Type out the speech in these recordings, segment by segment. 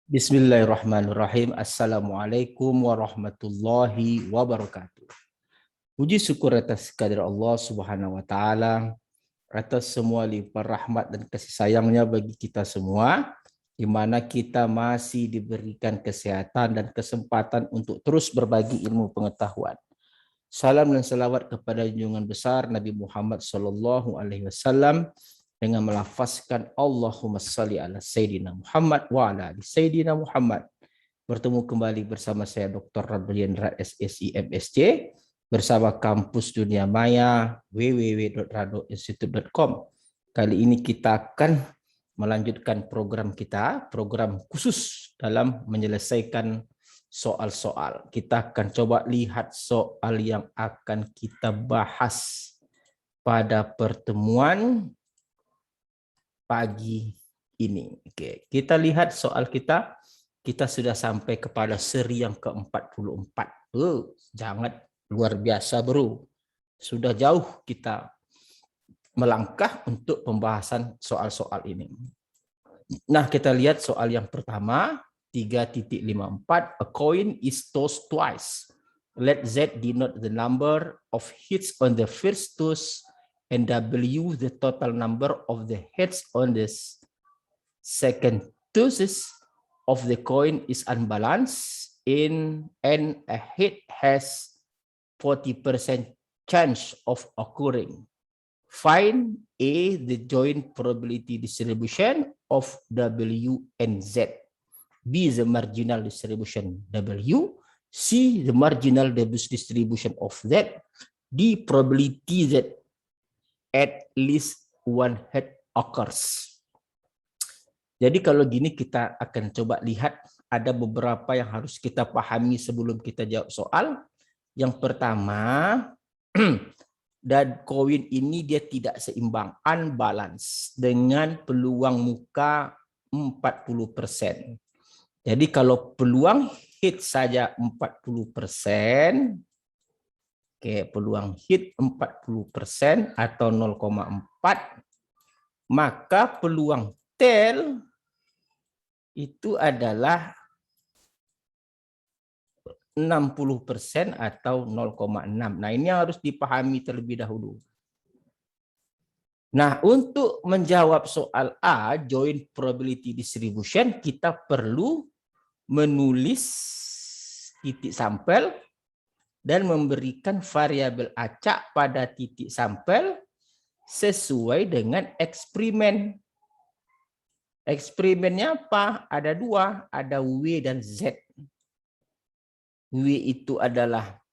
Bismillahirrahmanirrahim. Assalamualaikum warahmatullahi wabarakatuh. Puji syukur atas kehadirat Allah Subhanahu wa taala, atas semua limpah rahmat dan kasih sayangnya bagi kita semua, di mana kita masih diberikan kesehatan dan kesempatan untuk terus berbagi ilmu pengetahuan. Salam dan salawat kepada junjungan besar Nabi Muhammad SAW dengan melafazkan Allahumma salli ala Sayyidina Muhammad wa ala ali Sayyidina Muhammad. Bertemu kembali bersama saya Dr. Radlian Rad SSI MSc bersama Kampus Dunia Maya www.radoinstitute.com. Kali ini kita akan melanjutkan program kita, program khusus dalam menyelesaikan soal-soal. Kita akan coba lihat soal yang akan kita bahas pada pertemuan pagi ini. Oke, kita lihat soal kita. Kita sudah sampai kepada seri yang ke-44. Sangat luar biasa, bro. Sudah jauh kita melangkah untuk pembahasan soal-soal ini. Nah, kita lihat soal yang pertama, 3.54. A coin is tossed twice. Let Z denote the number of hits on the first toss and W the total number of the heads on the second tosses of the coin is unbalanced and a hit has 40% chance of occurring. Find A, the joint probability distribution of W and Z. B, the marginal distribution W. C, the marginal distribution of Z. D, probability that at least one head occurs. Jadi kalau gini kita akan coba lihat ada beberapa yang harus kita pahami sebelum kita jawab soal. Yang pertama, dan koin ini dia tidak seimbang, unbalance dengan peluang muka 40%. Jadi kalau peluang hit saja 40%, oke, peluang hit 40% atau 0,4, maka peluang tail itu adalah 60% atau 0,6. Nah, ini harus dipahami terlebih dahulu. Nah, untuk menjawab soal A, joint probability distribution, kita perlu menulis titik sampel dan memberikan variabel acak pada titik sampel sesuai dengan eksperimen. Eksperimennya apa? Ada dua, ada W dan Z. W itu adalah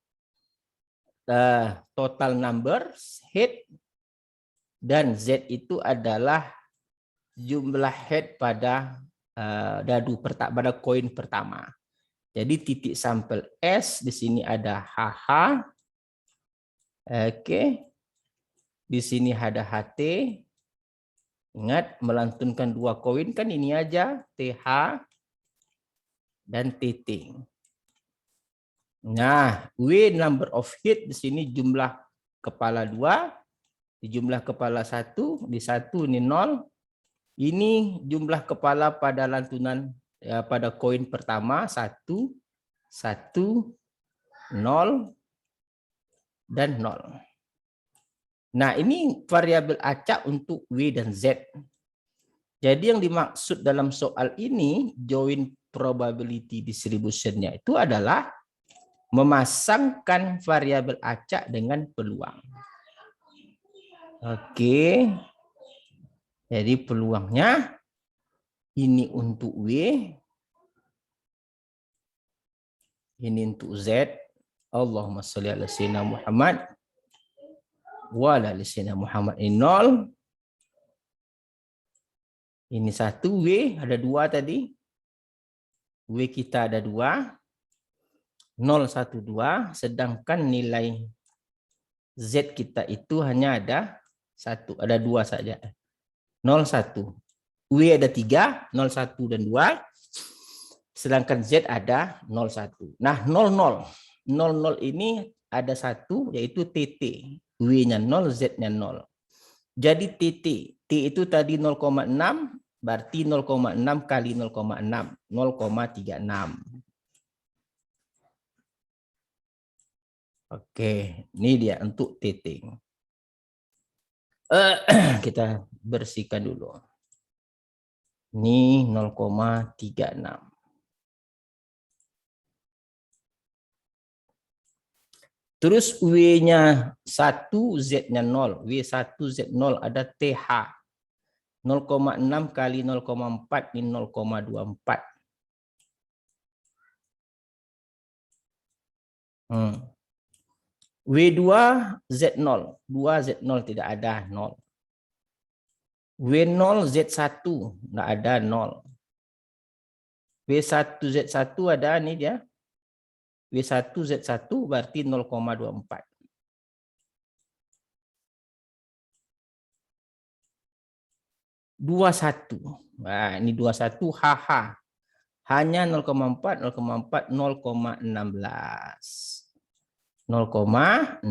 total number head dan Z itu adalah jumlah head pada dadu pada koin pertama. Jadi titik sampel S di sini ada HH. Oke. Di sini ada HT. Ingat melantunkan dua koin kan ini aja TH dan TT. Nah, W number of hit di sini jumlah kepala 2, di jumlah kepala 1, di 1 ini 0. Ini jumlah kepala pada lantunan ya, pada koin pertama 1, 1, 0 dan 0. Nah, ini variabel acak untuk W dan Z. Jadi yang dimaksud dalam soal ini joint probability distribution-nya itu adalah memasangkan variabel acak dengan peluang. Oke. Jadi peluangnya ini untuk W, ini untuk Z. Allahumma sholli ala sayyidina Muhammad wa ala ali sayyidina Muhammad. Ini 0. Ini 1 W, ada 2 tadi. W kita ada 2. 0, 1, 2. Sedangkan nilai Z kita itu hanya ada 1. Ada 2 saja. 0, 1. W ada 3, 0, 1 dan 2. Sedangkan Z ada 0, 1. Nah, 0, 0. 0, 0 ini ada 1 yaitu TT. W-nya 0, Z-nya 0. Jadi TT. T itu tadi 0,6, Berarti 0,6 kali 0,6, 0,36. Oke, ini dia untuk titik. Kita bersihkan dulu. Ini 0,36. Terus W-nya 1, Z-nya 0. W1, Z0 ada TH. 0,6 kali 0,4 ini 0,24. W2, Z0. 2, Z0 tidak ada, 0. W0, Z1 tidak ada, 0. W1, Z1 ada, ini dia. W1, Z1 berarti 0,24. Dua satu. Nah, ini 21 HH. Hanya 0,4, 0,4, 0,16. 0,16.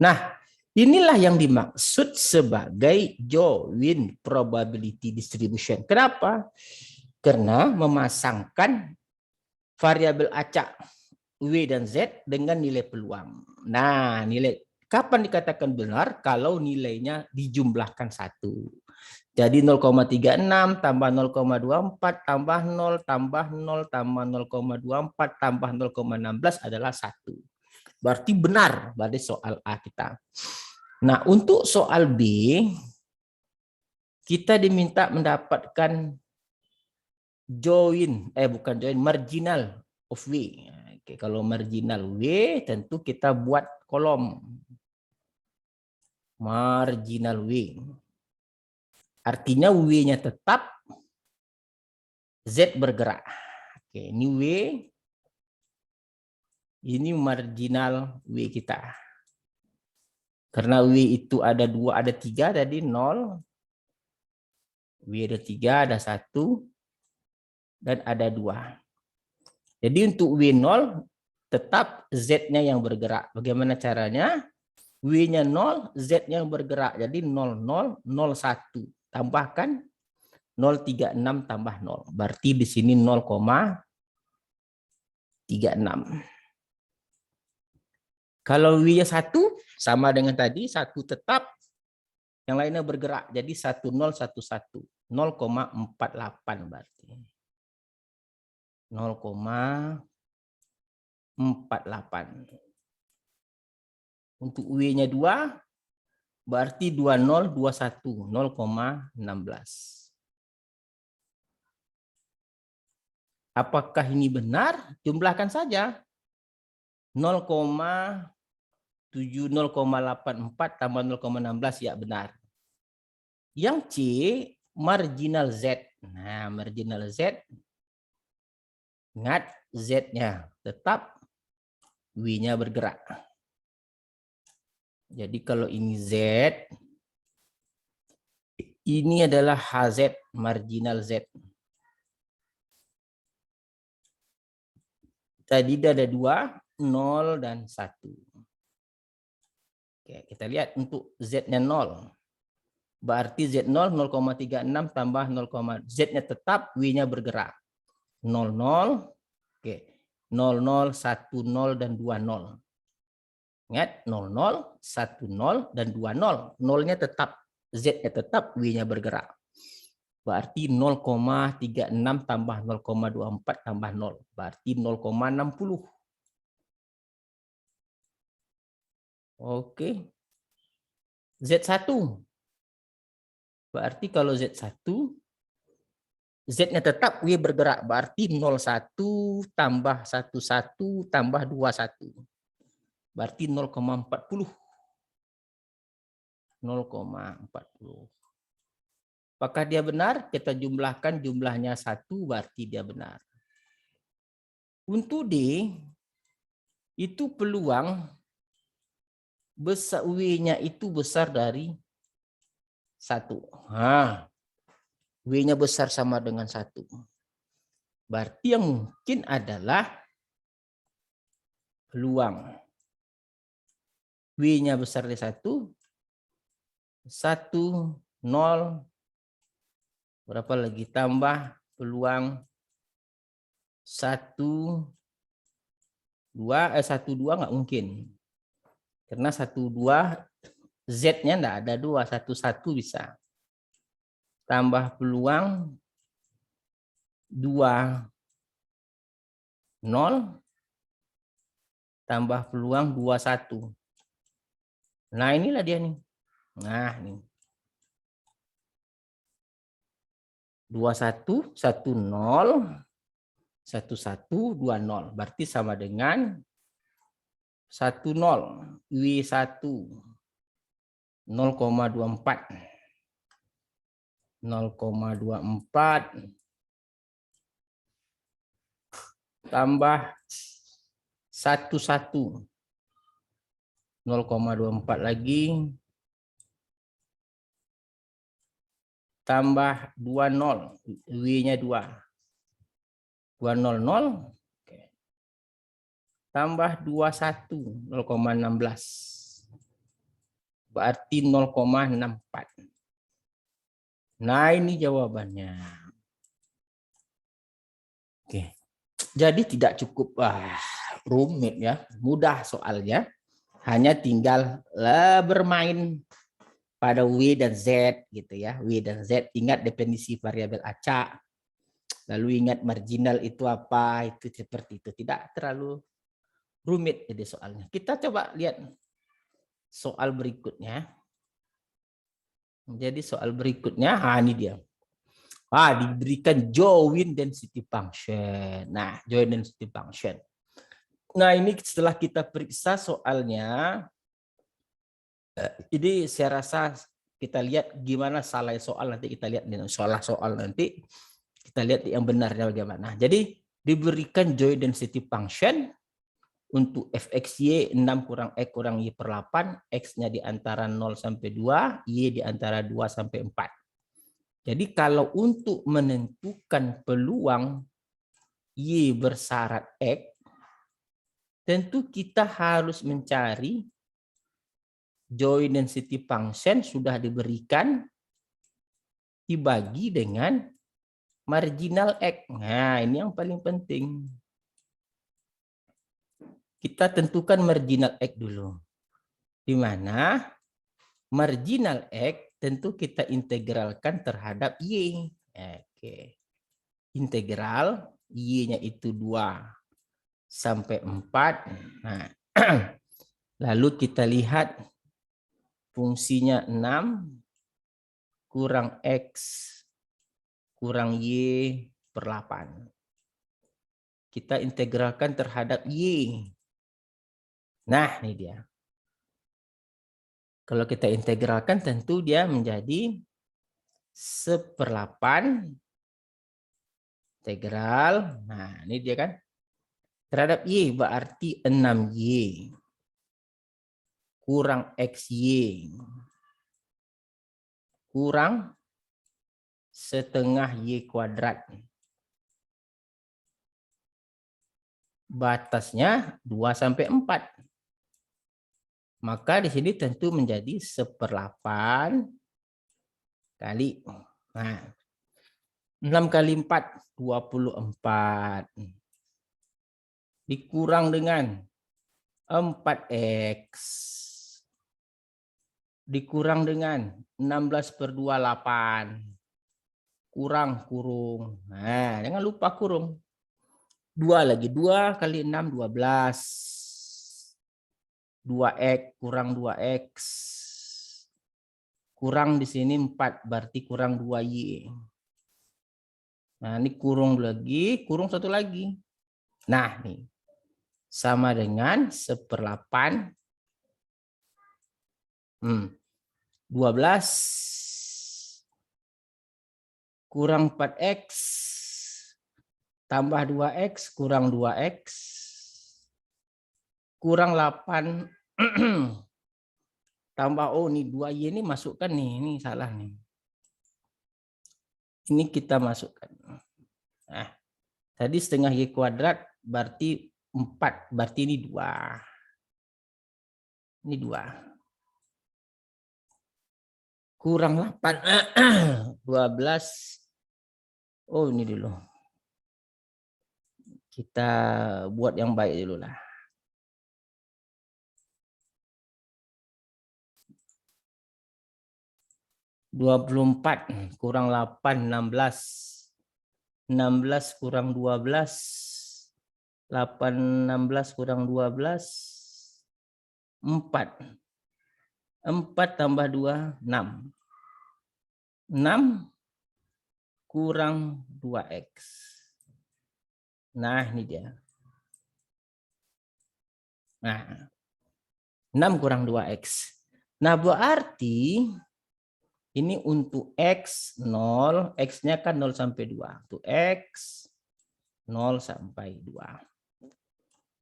Nah, inilah yang dimaksud sebagai joint probability distribution. Kenapa? Karena memasangkan variabel acak W dan Z dengan nilai peluang. Nah, nilai kapan dikatakan benar? Kalau nilainya dijumlahkan 1. Jadi 0,36 tambah 0,24 tambah 0 tambah 0 tambah 0,24 tambah 0,16 adalah 1. Berarti benar pada soal A kita. Nah, untuk soal B, kita diminta mendapatkan marginal of W. Oke, kalau marginal W tentu kita buat kolom marginal W. Artinya W-nya tetap, Z bergerak. Oke, ini W. Ini marginal W kita. Karena W itu ada 2, ada 3 tadi 0. W ada 3, ada 1 dan ada 2. Jadi untuk W0 tetap Z-nya yang bergerak. Bagaimana caranya? W-nya 0, Z-nya yang bergerak. Jadi 0, 0, 0, 1. Tambahkan 0,36 tambah 0. Berarti di sini 0,36. Kalau W-nya 1, sama dengan tadi, 1 tetap, yang lainnya bergerak. Jadi 1, 0, 1, 1. 0,48 berarti. 0,48. Untuk W-nya 2, berarti 20, 21. 0,16. Apakah ini benar? Jumlahkan saja. 0,7, 0,84 tambah 0,16 ya benar. Yang C, marginal Z. Nah, marginal Z, ingat Z-nya tetap, W-nya bergerak. Jadi kalau ini Z, ini adalah HZ, marginal Z. Tadi ada 2, 0, dan 1. Oke, kita lihat untuk Z-nya 0. Berarti Z0 0,36 tambah 0, Z-nya tetap, W-nya bergerak. 0, 0, oke. 0, 0, 1, 0, dan 2, 0. Ingat, 0, 0, 1, 0, dan 2, 0. 0-nya tetap, Z-nya tetap, W-nya bergerak. Berarti 0,36 tambah 0,24 tambah 0. Berarti 0,60. Oke. Z1. Berarti kalau Z1, Z-nya tetap, W bergerak. Berarti 01 tambah 11 tambah 21. Berarti 0,40. 0,40. Apakah dia benar? Kita jumlahkan, jumlahnya 1, berarti dia benar. Untuk D, itu peluang besar W-nya itu besar dari 1. Nah, W-nya besar sama dengan 1. Berarti yang mungkin adalah peluang W-nya besar dari 1, 1, 0, Berapa lagi? Tambah peluang 1, 2, 1, 2 nggak mungkin. Karena 1, 2, Z-nya nggak ada 2, 1, 1 bisa. Tambah peluang 2, 0, tambah peluang 2, 1. Nah, inilah dia nih. Nah, nih. 2, 1, 1, 0, 1, 1, 2, 0. Berarti sama dengan 1, 0. W1. 0,24. 0,24 tambah 1, 1. 0,24 lagi tambah 2, 0. W-nya 2. 2, 0, 0. Oke. Tambah 2, 1. 0,16. Berarti 0,64. Nah, ini jawabannya. Oke. Jadi tidak cukup rumit ya. Mudah soalnya. Hanya tinggal bermain pada W dan Z gitu ya. W dan Z, ingat definisi variabel acak. Lalu ingat marginal itu apa, itu seperti itu. Tidak terlalu rumit jadi soalnya. Kita coba lihat soal berikutnya. Jadi soal berikutnya, ini dia. Diberikan join density function. Nah, join density function. Nah, ini setelah kita periksa soalnya, ini saya rasa kita lihat gimana salah soal, nanti kita lihat salah soal nanti kita lihat yang benarnya bagaimana. Jadi diberikan join density function untuk fxy 6 kurang x kurang y per 8, x-nya di antara 0 sampai 2, y di antara 2 sampai 4. Jadi kalau untuk menentukan peluang y bersyarat x, tentu kita harus mencari join density function sudah diberikan dibagi dengan marginal X. Nah, ini yang paling penting. Kita tentukan marginal X dulu. Di mana marginal X tentu kita integralkan terhadap Y. Oke. Integral Y-nya itu 2 sampai 4. Nah, lalu kita lihat fungsinya 6 kurang X kurang Y per 8. Kita integralkan terhadap Y. Nah, ini dia. Kalau kita integralkan tentu dia menjadi 1/8 integral. Nah, ini dia kan. Terhadap Y berarti 6Y kurang XY kurang setengah Y kuadrat. Batasnya 2 sampai 4. Maka di sini tentu menjadi 1/8 kali. Nah, 6 kali 4, 24. Dikurang dengan 4X. Dikurang dengan 16/2, 8. Kurang, kurung. Nah, jangan lupa kurung. 2 lagi. 2 kali 6, 12. 2X kurang 2X. Kurang di sini 4, berarti kurang 2Y. Nah, ini kurung lagi, kurung satu lagi. Nah, nih. Sama dengan 1/8. 12 kurang 4X tambah 2X kurang 2X kurang 8 tambah nih 2Y ini masukkan nih, ini salah nih. Ini kita masukkan. Nah, tadi setengah Y kuadrat berarti 4, berarti ini 2. Ini 2. Kurang 8. 12 Oh, ini dulu. Kita buat yang baik dulu lah. (24) kurang 8, 16. 16 kurang 12. 8, 16 kurang 12. 4. 4 tambah 2, 6. 6 kurang 2X. Nah, ini dia. Nah, 6 kurang 2X. Nah, berarti ini untuk X 0, X-nya kan 0 sampai 2. Untuk X 0 sampai 2.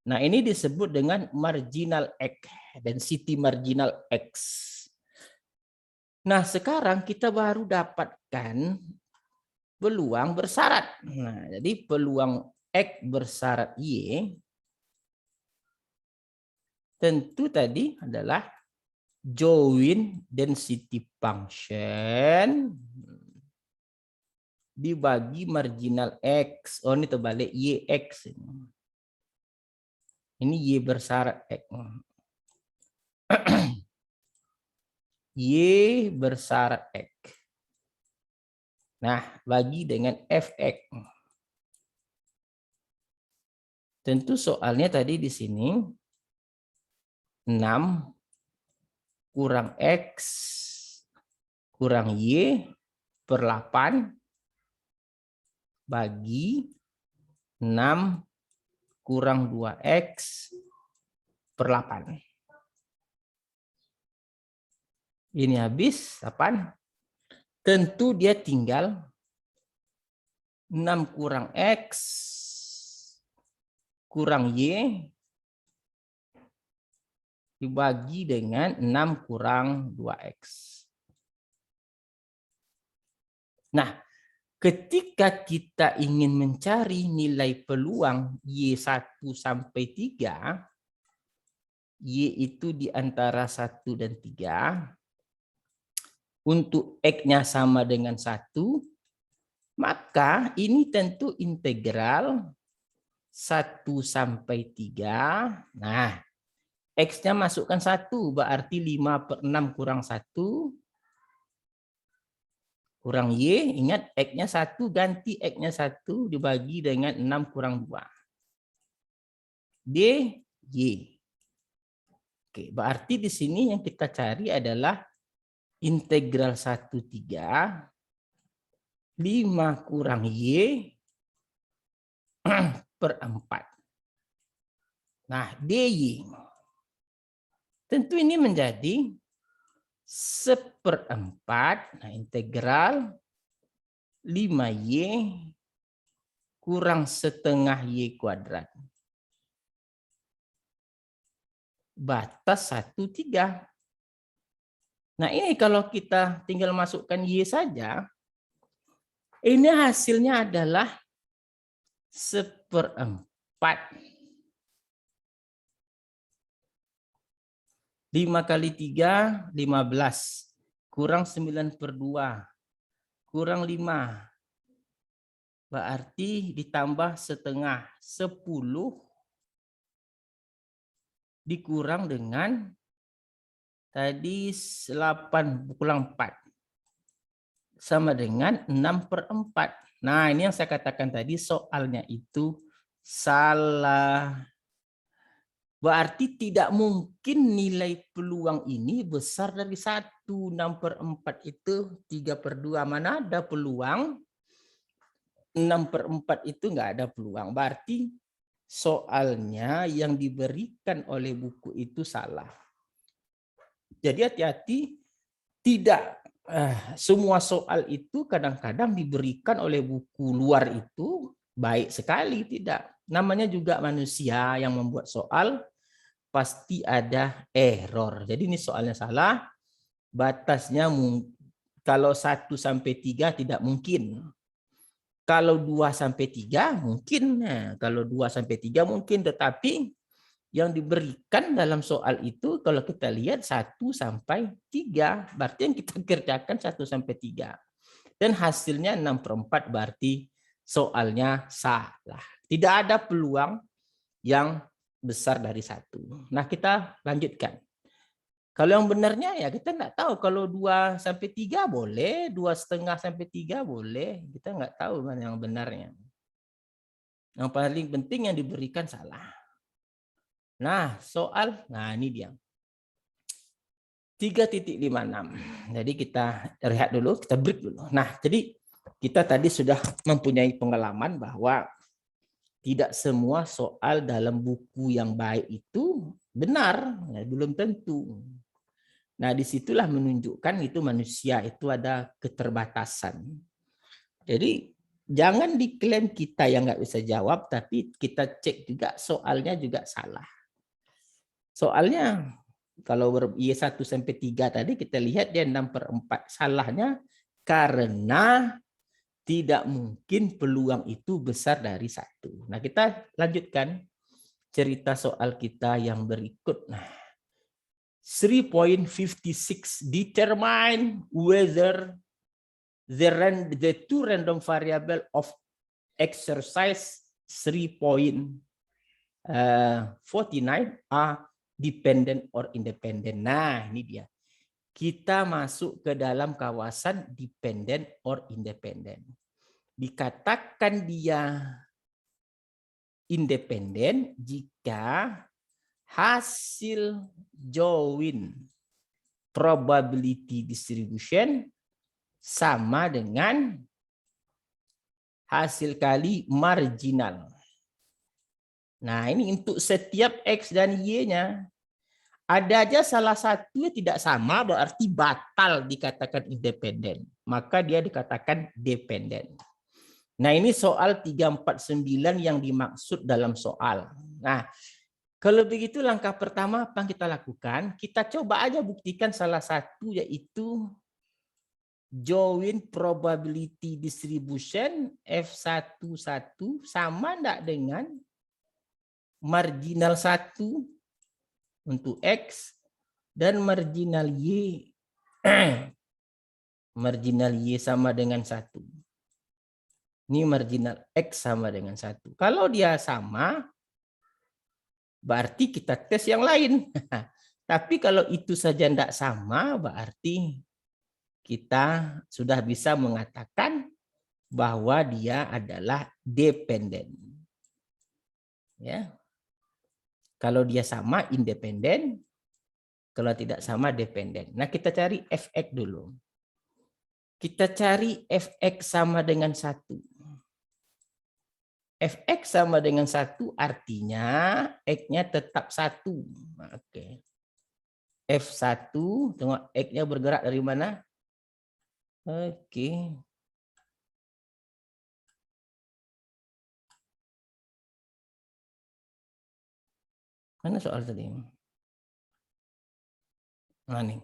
Nah, ini disebut dengan marginal X, density marginal X. Nah, sekarang kita baru dapatkan peluang bersyarat. Nah, jadi peluang X bersyarat Y tentu tadi adalah join density function dibagi marginal X. Oh, ini terbalik YX. Ini Y bersyarat X. Y bersyarat X. Nah, bagi dengan Fx. Tentu soalnya tadi di sini 6 kurang X kurang Y per 8 bagi 6 kurang 2X per 8. Ini habis 8. Tentu dia tinggal 6 kurang X kurang Y dibagi dengan 6 kurang 2X. Nah, ketika kita ingin mencari nilai peluang Y1 sampai 3, Y itu di antara 1 dan 3, untuk X-nya sama dengan 1, maka ini tentu integral 1 sampai 3. Nah, X-nya masukkan 1, berarti 5/6 kurang 1 kurang Y. Ingat, X-nya 1, ganti X-nya 1 dibagi dengan 6 kurang 2. D, Y. Oke, berarti di sini yang kita cari adalah integral 1, 3, 5 kurang Y per 4. Nah, DY. Tentu ini menjadi 1/4. Nah, integral 5Y kurang setengah Y kuadrat. Batas 1, 3. Nah, ini kalau kita tinggal masukkan Y saja, ini hasilnya adalah 1/4. 5 kali 3, 15. Kurang 9/2. Kurang 5. Berarti ditambah setengah. 10 dikurang dengan tadi 8 kurang 4. Sama dengan 6/4. Nah, ini yang saya katakan tadi, soalnya itu salah. Berarti tidak mungkin nilai peluang ini besar dari 1. 6/4 itu 3/2. Mana ada peluang? 6/4 itu enggak ada peluang. Berarti soalnya yang diberikan oleh buku itu salah. Jadi hati-hati, tidak semua soal itu kadang-kadang diberikan oleh buku luar itu baik sekali, tidak. Namanya juga manusia yang membuat soal, pasti ada error. Jadi ini soalnya salah, batasnya kalau 1 sampai 3 tidak mungkin. Kalau 2 sampai 3 mungkin. Nah, kalau 2 sampai 3 mungkin, tetapi yang diberikan dalam soal itu kalau kita lihat 1 sampai 3. Berarti yang kita kerjakan 1 sampai 3. Dan hasilnya 6/4, berarti soalnya salah. Tidak ada peluang yang besar dari 1. Nah, kita lanjutkan. Kalau yang benarnya ya kita nggak tahu. Kalau 2 sampai 3 boleh, 2,5 sampai 3 boleh. Kita nggak tahu mana yang benarnya. Yang paling penting yang diberikan salah. Nah, ini dia. 3.56. Jadi kita rehat dulu, kita break dulu. Nah, jadi kita tadi sudah mempunyai pengalaman bahwa tidak semua soal dalam buku yang baik itu benar, ya, belum tentu. Nah, disitulah menunjukkan itu manusia itu ada keterbatasan. Jadi jangan diklaim kita yang nggak bisa jawab, tapi kita cek juga soalnya juga salah. Soalnya kalau Y1 sampai 3 tadi kita lihat dia 6/4. Salahnya karena tidak mungkin peluang itu besar dari 1. Nah, kita lanjutkan cerita soal kita yang berikut. Nah, 3.56 determine whether the two random variable of exercise 3.49 are dependent or independent. Nah, ini dia. Kita masuk ke dalam kawasan dependent or independent. Dikatakan dia independen jika hasil join probability distribution sama dengan hasil kali marginal. Nah, ini untuk setiap X dan Y-nya. Ada aja salah satu tidak sama, berarti batal dikatakan independen. Maka dia dikatakan dependen. Nah, ini soal 349 yang dimaksud dalam soal. Nah, kalau begitu langkah pertama apa yang kita lakukan? Kita coba aja buktikan salah satu, yaitu join probability distribution F11 sama enggak dengan marginal 1 untuk X dan marginal Y marginal Y sama dengan 1. Ini marginal X sama dengan 1. Kalau dia sama, berarti kita tes yang lain. Tapi kalau itu saja tidak sama, berarti kita sudah bisa mengatakan bahwa dia adalah dependen. Ya. Kalau dia sama, independen. Kalau tidak sama, dependen. Nah, kita cari Fx dulu. Kita cari Fx sama dengan 1. Fx sama dengan 1 artinya X-nya tetap 1. Oke. F1, tengok X-nya bergerak dari mana? Oke. Mana soal tadi? Nah, nih.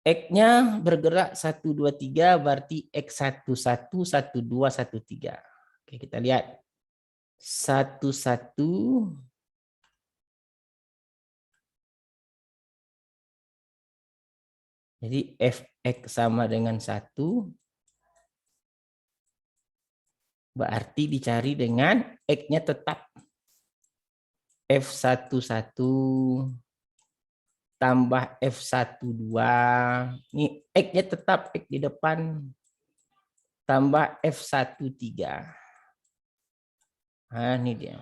X-nya bergerak 1, 2, 3, berarti X11, 12, 13. Oke, kita lihat. 1, 1. Jadi Fx sama dengan 1. Berarti dicari dengan X-nya tetap. F11 tambah F12. Ini X-nya tetap, X di depan. Tambah F13. Nah, ini dia.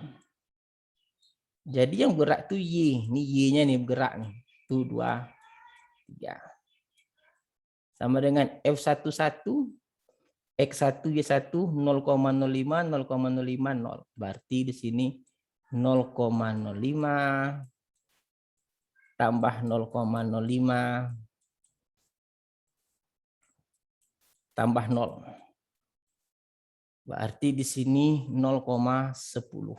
Jadi yang gerak tuh Y. Ini Y-nya nih bergerak nih. 1, 2, 3. Sama dengan F11. X1, Y1, 0,05, 0,050. Berarti di sini 0,05 tambah 0,05 tambah 0. Berarti di sini 0,10.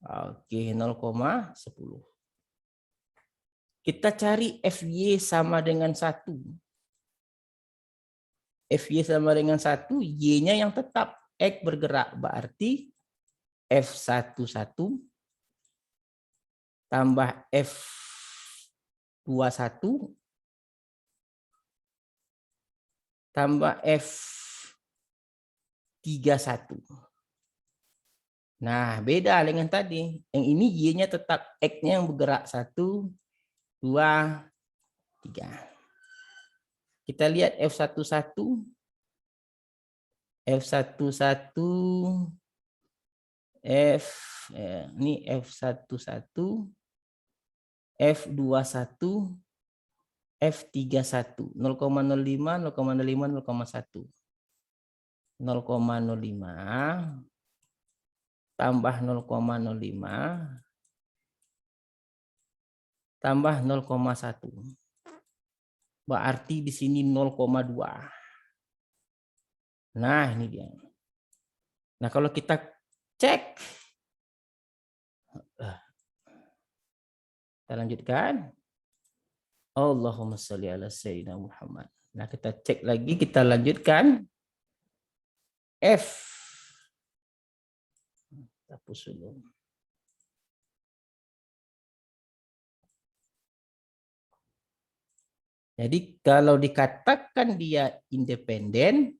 Oke, 0,10. Kita cari FY sama dengan 1. FY sama dengan 1, Y-nya yang tetap. X bergerak, berarti F11 tambah F21 tambah 31. Nah, beda dengan tadi. Yang ini Y-nya tetap X-nya yang bergerak 1, 2, 3. Kita lihat F11. F11 ini F11, F21, F31, 0,05, 0,05, 0,1. 0,05 tambah 0,05 tambah 0,1. Berarti di sini 0,2. Nah, ini dia. Nah, kalau kita cek, kita lanjutkan. Allahumma sholli ala sayyidina Muhammad. Nah, kita cek lagi, kita lanjutkan. F. Hapus dulu. Jadi kalau dikatakan dia independen,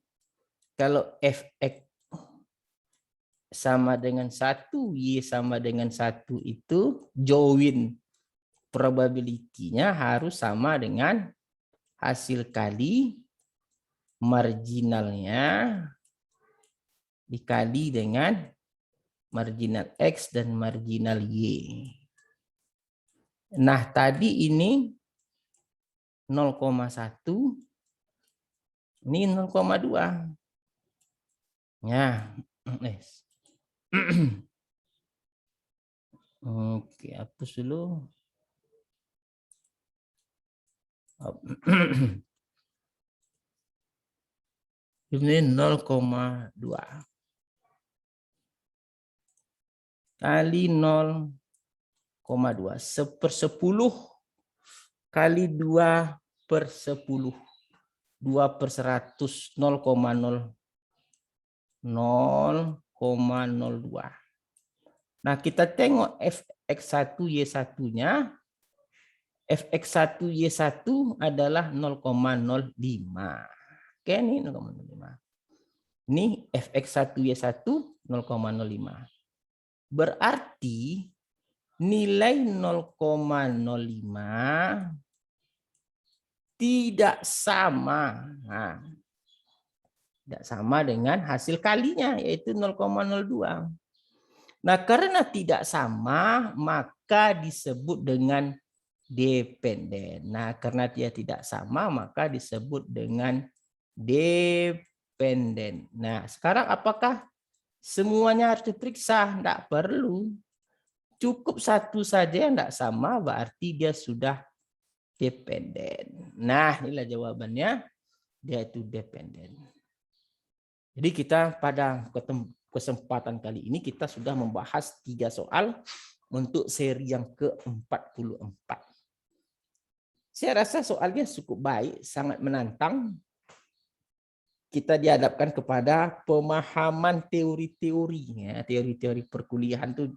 kalau Fx sama dengan 1, Y sama dengan 1 itu join probability-nya harus sama dengan hasil kali marginalnya dikali dengan marginal X dan marginal Y. Nah, tadi ini 0,1, ini 0,2. Ya, oke, hapus dulu. Ini 0,2 kali 0,2 1/10 kali 2/10 2/100 0,02. Nah, kita tengok Fx1Y1-nya. Fx1Y1 adalah 0,05. Oke, ini 0,05. Ini Fx1Y1 0,05. Berarti nilai 0,05 tidak sama. Nah, tidak sama dengan hasil kalinya, yaitu 0,02. Nah, karena tidak sama, maka disebut dengan dependen. Nah, karena dia tidak sama, maka disebut dengan dependen. Nah, sekarang apakah semuanya harus diperiksa? Tidak perlu. Cukup satu saja yang tidak sama, berarti dia sudah dependen. Nah, inilah jawabannya, dia itu dependen. Jadi kita pada kesempatan kali ini kita sudah membahas 3 soal untuk seri yang ke-44. Saya rasa soalnya cukup baik, sangat menantang. Kita dihadapkan kepada pemahaman teori-teori, ya, teori-teori perkuliahan itu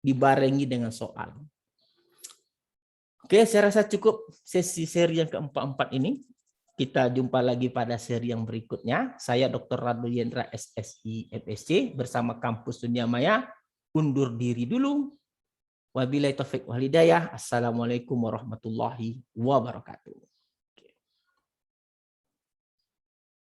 dibarengi dengan soal. Oke, saya rasa cukup sesi seri yang ke-44 ini. Kita jumpa lagi pada seri yang berikutnya. Saya Dr. Radu Yendra, SSI FSC, bersama Kampus Dunia Maya. Undur diri dulu. Wabillahi taufiq wal hidayah. Assalamualaikum warahmatullahi wabarakatuh.